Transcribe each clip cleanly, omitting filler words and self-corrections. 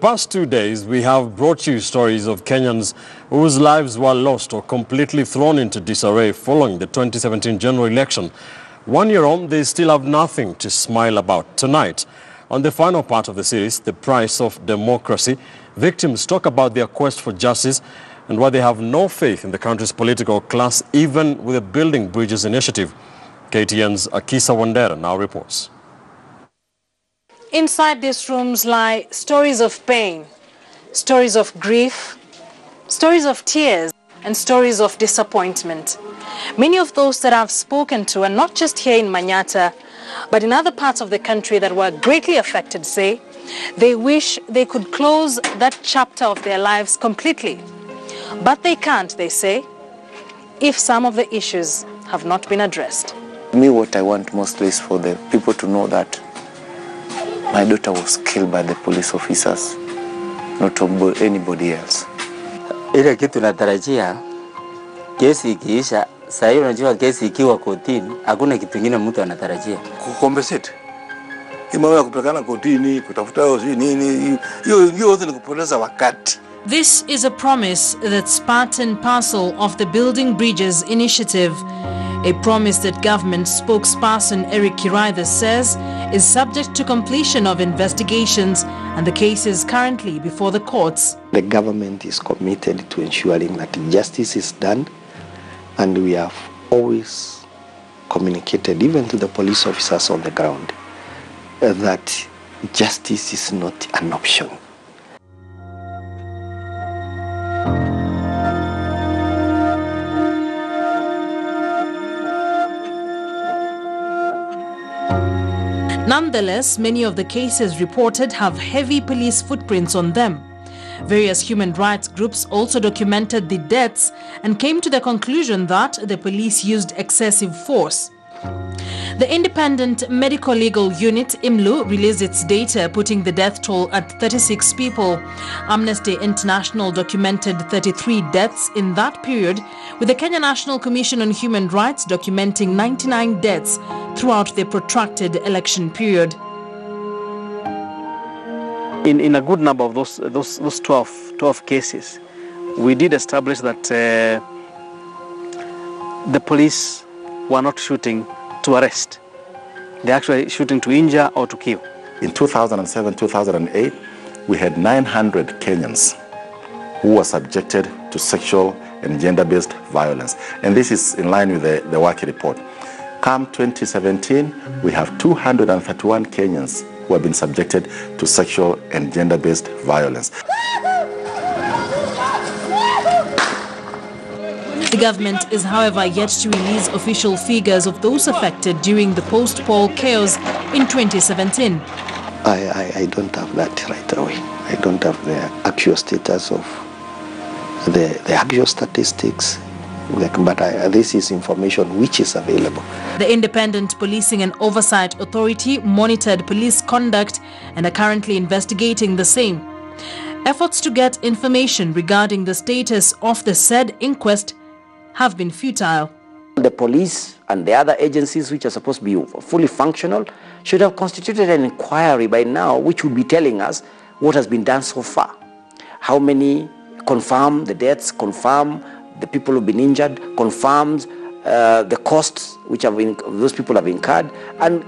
past 2 days, we have brought you stories of Kenyans whose lives were lost or completely thrown into disarray following the 2017 general election. 1 year on, they still have nothing to smile about. Tonight, on the final part of the series, The Price of Democracy, victims talk about their quest for justice and why they have no faith in the country's political class, even with the Building Bridges initiative. KTN's Akisa Wandera now reports. Inside these rooms lie stories of pain, stories of grief, stories of tears, and stories of disappointment. Many of those that I've spoken to, and not just here in Manyata, but in other parts of the country that were greatly affected, say they wish they could close that chapter of their lives completely. But they can't, they say, if some of the issues have not been addressed. Me, what I want mostly is for the people to know that my daughter was killed by the police officers, not anybody else. Ile kitu natarajia kesi ikiisha, sasa hiyo unajua kesi ikiwa kotini, hakuna kitu kingine mtu anatarajia. Kukompensate. Mambo ya kupelekana kotini, kutafuta nini, hiyo yote ni kupoteza wakati. This is a promise that's part and parcel of the Building Bridges initiative. A promise that government spokesperson Eric Kiraitha says is subject to completion of investigations and the case is currently before the courts. The government is committed to ensuring that justice is done, and we have always communicated, even to the police officers on the ground, that justice is not an option. Nonetheless, many of the cases reported have heavy police footprints on them. Various human rights groups also documented the deaths and came to the conclusion that the police used excessive force. The Independent Medical Legal Unit, IMLU, released its data putting the death toll at 36 people. Amnesty International documented 33 deaths in that period, with the Kenya National Commission on Human Rights documenting 99 deaths throughout the protracted election period. In a good number of those 12 cases, we did establish that the police were not shooting to arrest. They're actually shooting to injure or to kill. In 2007-2008, we had 900 Kenyans who were subjected to sexual and gender-based violence. And this is in line with the WACI report. Come 2017, we have 231 Kenyans who have been subjected to sexual and gender-based violence. The government is, however, yet to release official figures of those affected during the post-poll chaos in 2017. I don't have that right away. I don't have the actual status of the actual statistics, but this is information which is available. The Independent Policing and Oversight Authority monitored police conduct and are currently investigating the same. Efforts to get information regarding the status of the said inquest have been futile. The police and the other agencies which are supposed to be fully functional should have constituted an inquiry by now, which would be telling us what has been done so far. How many confirm the deaths, confirm the people who have been injured, confirms the costs which those people have incurred, and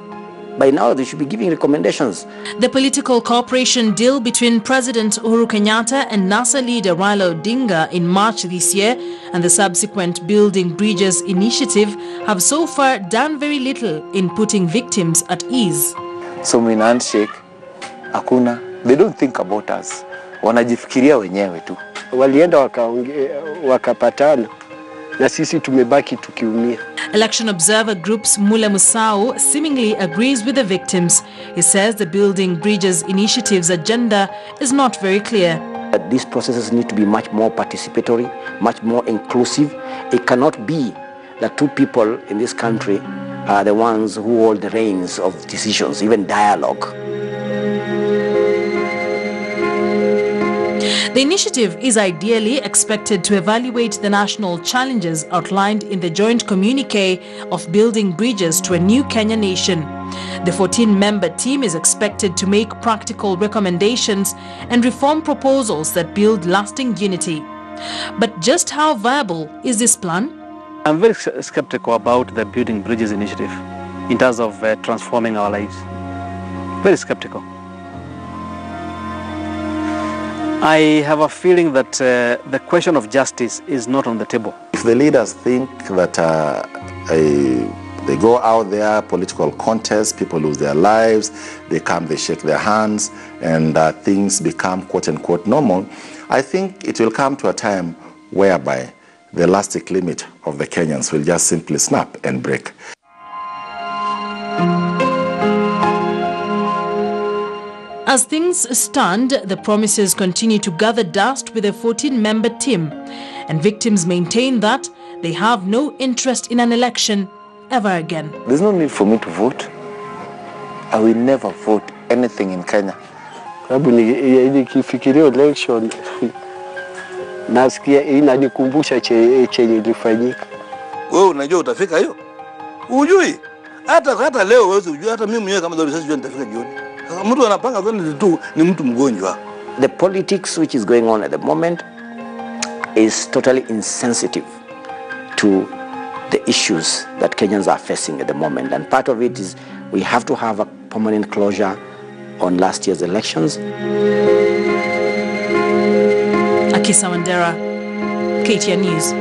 by now they should be giving recommendations. The political cooperation deal between President Uhuru Kenyatta and NASA leader Raila Odinga in March this year and the subsequent Building Bridges initiative have so far done very little in putting victims at ease. So in handshake, hakuna, they don't think about us. Wanajifikiria wenyewe tu. Walienda wakapatana na sisi tumebaki tukiumia. Election observer groups Mule Musau seemingly agrees with the victims. He says the Building Bridges initiative's agenda is not very clear. These processes need to be much more participatory, much more inclusive. It cannot be that two people in this country are the ones who hold the reins of decisions, even dialogue. The initiative is ideally expected to evaluate the national challenges outlined in the joint communique of building bridges to a new Kenya nation. The 14-member team is expected to make practical recommendations and reform proposals that build lasting unity. But just how viable is this plan? I'm very skeptical about the Building Bridges initiative in terms of transforming our lives. Very skeptical. I have a feeling that the question of justice is not on the table. If the leaders think that they go out there, political contests, people lose their lives, they come, they shake their hands, and things become quote-unquote normal, I think it will come to a time whereby the elastic limit of the Kenyans will just simply snap and break. As things stand, the promises continue to gather dust with a 14-member team, and victims maintain that they have no interest in an election ever again. There's no need for me to vote. I will never vote anything in Kenya. Nikifikiria election nasikia inanikumbusha chenye ilifanyika. Wewe unajua utafika hiyo? Hujui. Hata leo wewe hujui, hata mimi mwenyewe kama sasa sijui nitafika jioni. Mtu anapanga tu ni mtu mgonjwa. The politics which is going on at the moment is totally insensitive to the issues that Kenyans are facing at the moment, and part of it is we have to have a permanent closure on last year's elections. Akisa Wandera, KTN News.